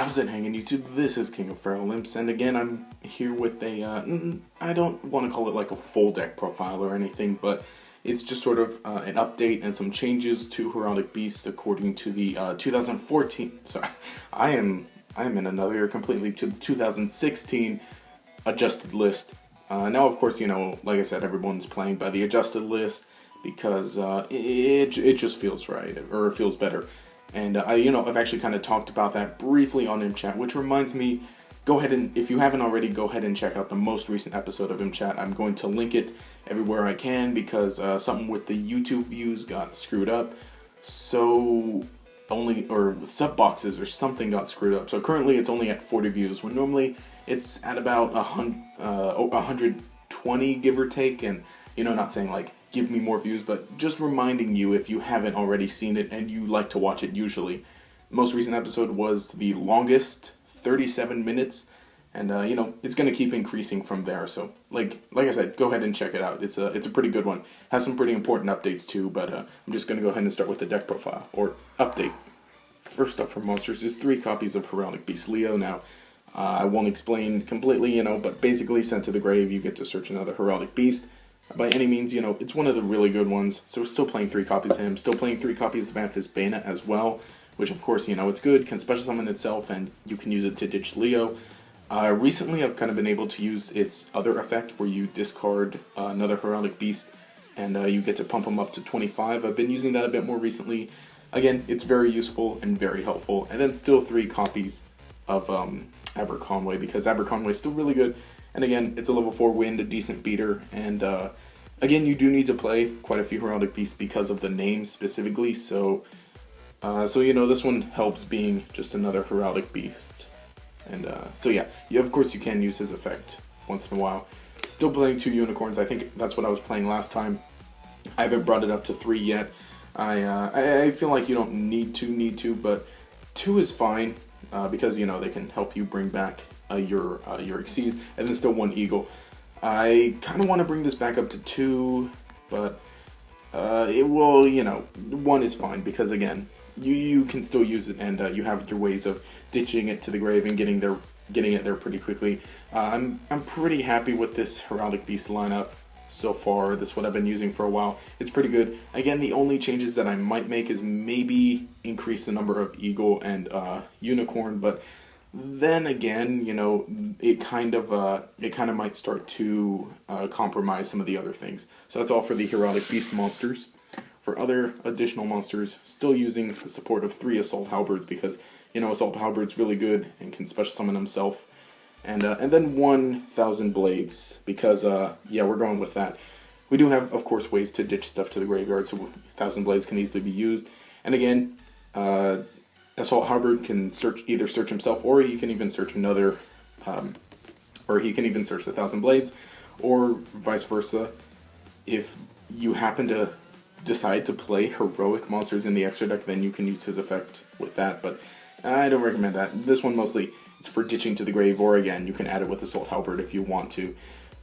How's it hanging, YouTube? This is King of Feral Imps, and again, I'm here with a, I don't want to call it like a full deck profile or anything, but it's just sort of an update and some changes to Heraldic Beasts according to the 2014, sorry, I am in another year completely, to the 2016 adjusted list. Now, of course, like I said, everyone's playing by the adjusted list because it just feels right, or it feels better. And I've actually kind of talked about that briefly on ImChat, which reminds me, go ahead and, if you haven't already, go ahead and check out the most recent episode of ImChat. I'm going to link it everywhere I can because something with the YouTube views got screwed up. So sub boxes or something got screwed up. So currently it's only at 40 views when normally it's at about 120, give or take. And not saying like give me more views, but just reminding you if you haven't already seen it and you like to watch it usually. Most recent episode was the longest, 37 minutes, and it's going to keep increasing from there. So like I said, go ahead and check it out. It's a pretty good one. Has some pretty important updates too, but I'm just going to go ahead and start with the deck profile or update. First up for monsters is 3 copies of Heraldic Beast Leo. Now I won't explain completely, but basically sent to the grave, you get to search another Heraldic Beast. By any means, it's one of the really good ones. So we're still playing 3 copies of him. Still playing 3 copies of Amphis Bana as well. Which, of course, it's good. Can special summon itself, and you can use it to ditch Leo. Recently, I've kind of been able to use its other effect, where you discard another Heraldic Beast, and you get to pump them up to 25. I've been using that a bit more recently. Again, it's very useful and very helpful. And then still 3 copies of Aberconway, because Aberconway is still really good. And again, it's a level 4 wind, a decent beater, and again, you do need to play quite a few Heraldic Beasts because of the names specifically, so this one helps being just another Heraldic Beast. And so yeah, of course you can use his effect once in a while. Still playing 2 unicorns, I think that's what I was playing last time. I haven't brought it up to 3 yet. I feel like you don't need to, but 2 is fine, because they can help you bring back your Xyz, and then still 1 Eagle. I kind of want to bring this back up to 2, but it will, 1 is fine, because again, you can still use it, and you have your ways of ditching it to the grave and getting it there pretty quickly. I'm pretty happy with this Heraldic Beast lineup so far. This is what I've been using for a while. It's pretty good. Again, the only changes that I might make is maybe increase the number of Eagle and Unicorn, but then again, it kind of might start to compromise some of the other things. So that's all for the Heraldic Beast monsters. For other additional monsters, still using the support of 3 Assault Halberds because, Assault Halberd's really good and can special summon himself. And then 1,000 Blades because, we're going with that. We do have, of course, ways to ditch stuff to the graveyard, so 1,000 Blades can easily be used. And again, Assault Halberd can either search himself, or he can even search another, or he can even search the 1,000 Blades, or vice versa. If you happen to decide to play heroic monsters in the extra deck, then you can use his effect with that, but I don't recommend that. This one mostly, it's for ditching to the grave, or again, you can add it with Assault Halberd if you want to.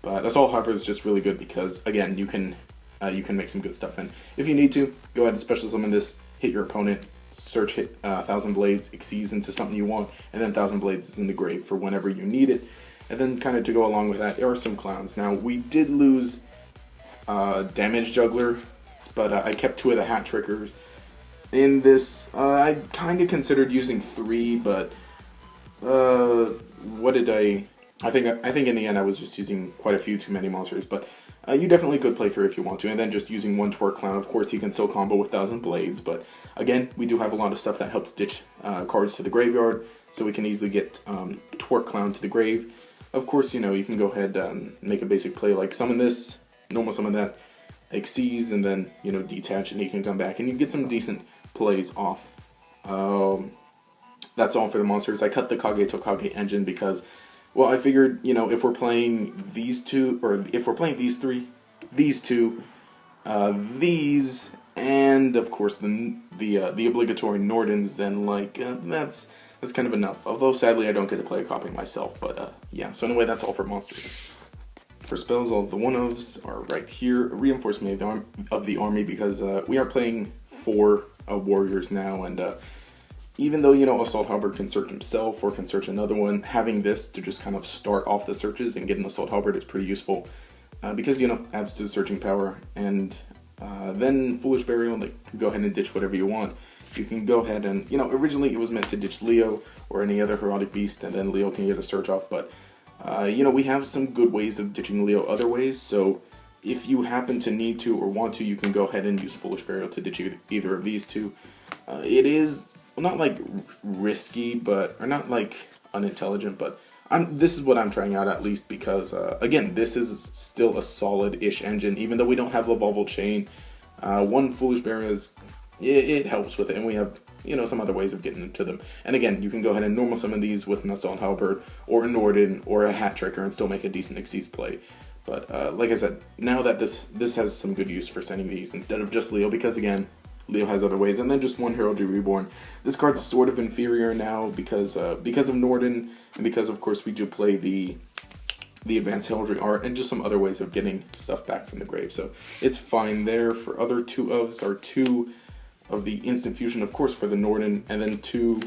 But Assault Halberd is just really good because, again, you can make some good stuff, and if you need to, go ahead and special summon this, hit your opponent, search 1,000 Blades, Xyz into something you want, and then 1,000 Blades is in the grave for whenever you need it. And then kind of to go along with that are some clowns. Now, we did lose Damage Juggler, but I kept 2 of the Hat Trickers. In this, I kind of considered using 3, but what did I think in the end I was just using quite a few too many monsters, but you definitely could play 3 if you want to, and then just using 1 Twerk Clown. Of course, he can still combo with 1,000 Blades, but again, we do have a lot of stuff that helps ditch cards to the graveyard, so we can easily get Twerk Clown to the grave. Of course, you can go ahead and make a basic play like summon this, normal summon that, Xyz, and then, detach, and he can come back, and you get some decent plays off. That's all for the monsters. I cut the Kage Tokage engine because, well, I figured, if we're playing these 2, or if we're playing these 3, these 2, these, and of course the obligatory Nordens, then that's kind of enough. Although sadly I don't get to play a copy myself, but yeah. So anyway, that's all for monsters. For spells, all the one-ofs are right here. Reinforcement of the army because we are playing 4 warriors now, and even though, Assault Halberd can search himself or can search another one, having this to just kind of start off the searches and get an Assault Halberd is pretty useful. Because, adds to the searching power. And then Foolish Burial, like, go ahead and ditch whatever you want. You can go ahead and, originally it was meant to ditch Leo or any other Heraldic Beast, and then Leo can get a search off. But, we have some good ways of ditching Leo other ways, so if you happen to need to or want to, you can go ahead and use Foolish Burial to ditch either of these two. It is, well, not like risky, or not like unintelligent, but this is what I'm trying out at least because, again, this is still a solid-ish engine, even though we don't have Lavolval Chain. One Foolish Burial it helps with it, and we have, some other ways of getting into them. And again, you can go ahead and normal summon these with an Assault Halberd, or a Norden, or a Hat Tricker, and still make a decent Xyz play. But, like I said, now that this has some good use for sending these, instead of just Leo, because again, Leo has other ways, and then just one Heraldry Reborn. This card's sort of inferior now because of Norden, and because, of course, we do play the Advanced Heraldry Art, and just some other ways of getting stuff back from the grave. So, it's fine there. For other two of the Instant Fusion, of course, for the Norden, and then 2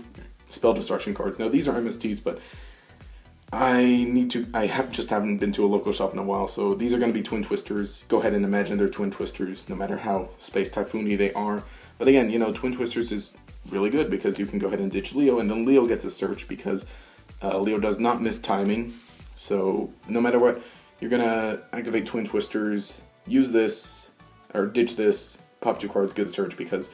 Spell Destruction cards. Now, these are MSTs, but I haven't been to a local shop in a while, so these are going to be Twin Twisters. Go ahead and imagine they're Twin Twisters, no matter how Space Typhoon-y they are. But again, Twin Twisters is really good because you can go ahead and ditch Leo, and then Leo gets a search because Leo does not miss timing. So no matter what, you're going to activate Twin Twisters, use this, or ditch this, pop 2 cards, get a search, because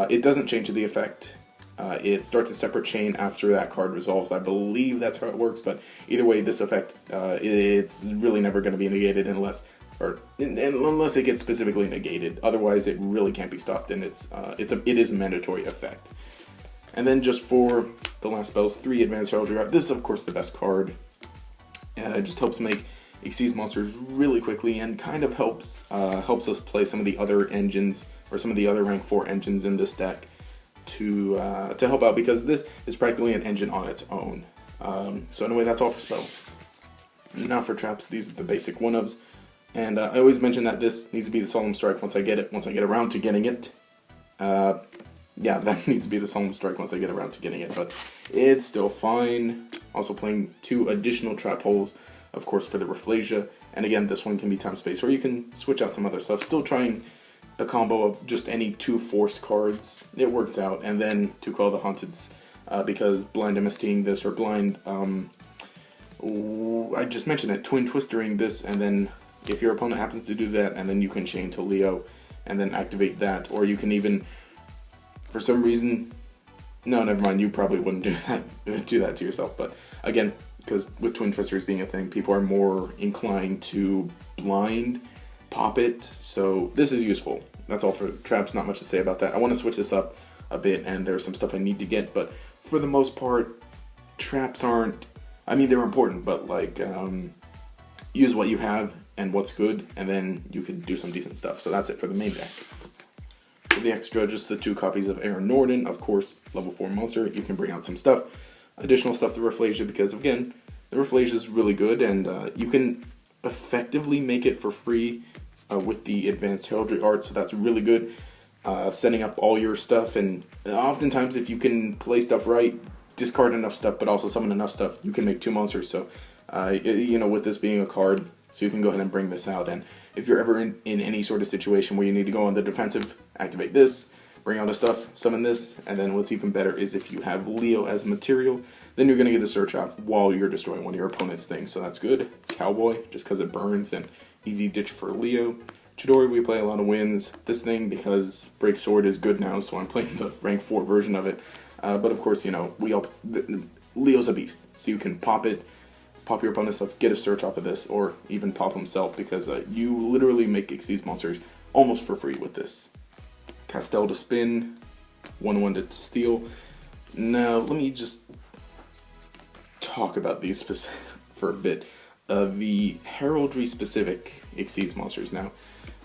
it doesn't change the effect. It starts a separate chain after that card resolves. I believe that's how it works, but either way, this effect, it's really never going to be negated unless it gets specifically negated. Otherwise, it really can't be stopped, and it is a mandatory effect. And then just for the last spells, 3 Advanced Heraldry Art. This is, of course, the best card. It just helps make Xyz monsters really quickly, and kind of helps us play some of the other engines, or some of the other rank 4 engines in this deck, to help out, because this is practically an engine on its own. So anyway, that's all for spells. Now for traps, these are the basic 1-ofs, and I always mention that this needs to be the Solemn Strike once I get around to getting it. Yeah, that needs to be the Solemn Strike once I get around to getting it, but it's still fine. Also playing 2 additional trap holes, of course, for the Rafflesia, and again, this one can be time space, or you can switch out some other stuff. Still trying a combo of just any 2 Force cards. It works out, and then 2 Call the Haunteds, because blind MSTing this, or blind, I just mentioned it, Twin Twistering this, and then if your opponent happens to do that, and then you can chain to Leo, and then activate that, or you can even, for some reason, no, never mind, you probably wouldn't do that to yourself, but again, because with Twin Twisters being a thing, people are more inclined to blind pop it, so this is useful. That's all for traps, not much to say about that. I want to switch this up a bit, and there's some stuff I need to get, but for the most part, traps aren't, I mean, they're important, but like, use what you have and what's good, and then you can do some decent stuff. So that's it for the main deck. For the extra, just the 2 copies of Aaron Norden, of course, level 4 monster. You can bring out some stuff, additional stuff to Rafflesia, because again, the Rafflesia is really good, and you can effectively make it for free with the Advanced Heraldry Art, so that's really good. Setting up all your stuff, and oftentimes if you can play stuff right, discard enough stuff, but also summon enough stuff, you can make 2 monsters. So, with this being a card, so you can go ahead and bring this out. And if you're ever in any sort of situation where you need to go on the defensive, activate this, bring out the stuff, summon this, and then what's even better is if you have Leo as material, then you're going to get the search off while you're destroying one of your opponent's things, so that's good. Cowboy, just because it burns, and easy ditch for Leo. Chidori, we play a lot of wins. This thing, because Break Sword is good now, so I'm playing the rank 4 version of it. But of course, Leo's a beast, so you can pop it, pop your opponent's stuff, get a search off of this, or even pop himself, because you literally make Xyz monsters almost for free with this. Castel to spin, 1/1 to steal. Now, let me just talk about these for a bit. The heraldry specific Xyz monsters. Now,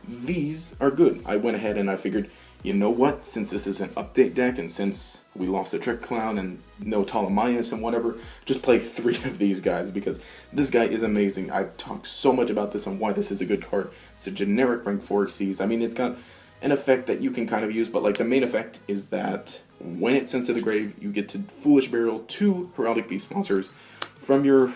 these are good. I went ahead and I figured, you know what, since this is an update deck, and since we lost a Trick Clown and no Ptolemaeus and whatever, just play 3 of these guys, because this guy is amazing. I've talked so much about this and why this is a good card. It's a generic rank 4 Xyz. I mean, it's got an effect that you can kind of use, but like the main effect is that when it's sent to the grave, you get to Foolish Burial 2 Heraldic Beast monsters from your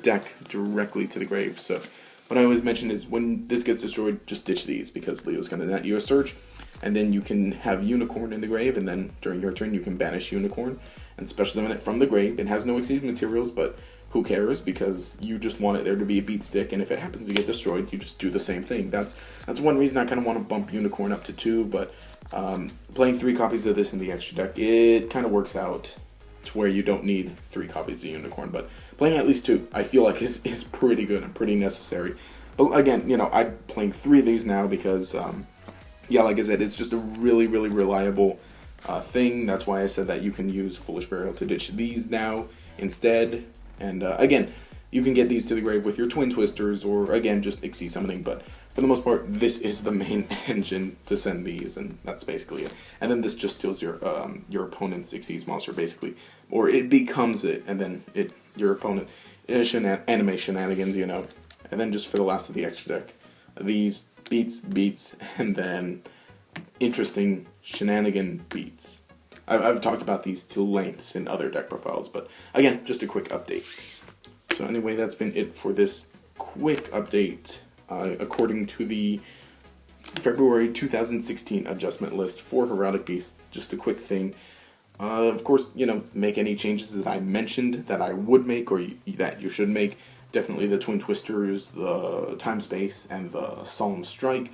deck directly to the grave. So what I always mention is when this gets destroyed, just ditch these, because Leo's going to net you a search, and then you can have Unicorn in the grave, and then during your turn you can banish Unicorn and special summon it from the grave. It has no exceed materials, but who cares, because you just want it there to be a beat stick, and if it happens to get destroyed, you just do the same thing. That's one reason I kind of want to bump Unicorn up to 2, but playing 3 copies of this in the extra deck, it kind of works out to where you don't need 3 copies of Unicorn, but playing at least 2, I feel like is pretty good and pretty necessary. But again, you know, I'm playing 3 of these now because, yeah, like I said, it's just a really, really reliable thing. That's why I said that you can use Foolish Burial to ditch these now instead. And again, you can get these to the grave with your Twin Twisters, or again, just Xyz summoning, but for the most part, this is the main engine to send these, and that's basically it. And then this just steals your opponent's Xyz monster, basically, or it becomes it, and then your opponent anime shenanigans, you know. And then just for the last of the extra deck, these beats, and then interesting shenanigan beats. I've talked about these to lengths in other deck profiles, but again, just a quick update. So anyway, that's been it for this quick update according to the February 2016 adjustment list for Heraldic Beasts. Just a quick thing. Of course, you know, make any changes that I mentioned that I would make or that you should make. Definitely the Twin Twisters, the Time Space, and the Solemn Strike.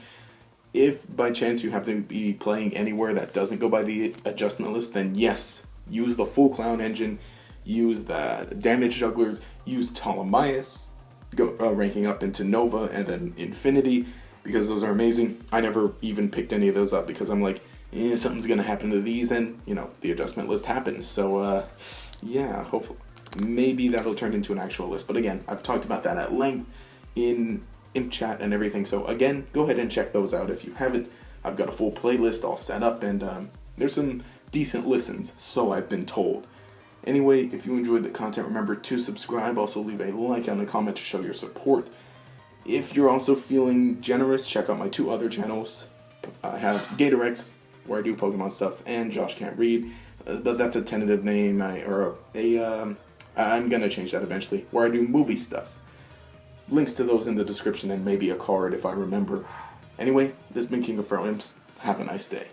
If by chance you happen to be playing anywhere that doesn't go by the adjustment list, then yes, use the full clown engine, use the damage jugglers, use Ptolemaeus, ranking up into Nova and then Infinity, because those are amazing. I never even picked any of those up because I'm like, something's going to happen to these, and, you know, the adjustment list happens. So, yeah, hopefully, maybe that'll turn into an actual list. But again, I've talked about that at length in chat and everything, so again, go ahead and check those out if you haven't. I've got a full playlist all set up, and there's some decent listens, so I've been told. Anyway, if you enjoyed the content, remember to subscribe. Also leave a like and a comment to show your support. If you're also feeling generous, check out my 2 other channels. I have GatorX, where I do Pokemon stuff, and Josh Can't Read, but that's a tentative name, I'm gonna change that eventually, where I do movie stuff. Links to those in the description, and maybe a card if I remember. Anyway, this has been King of Fro Imps. Have a nice day.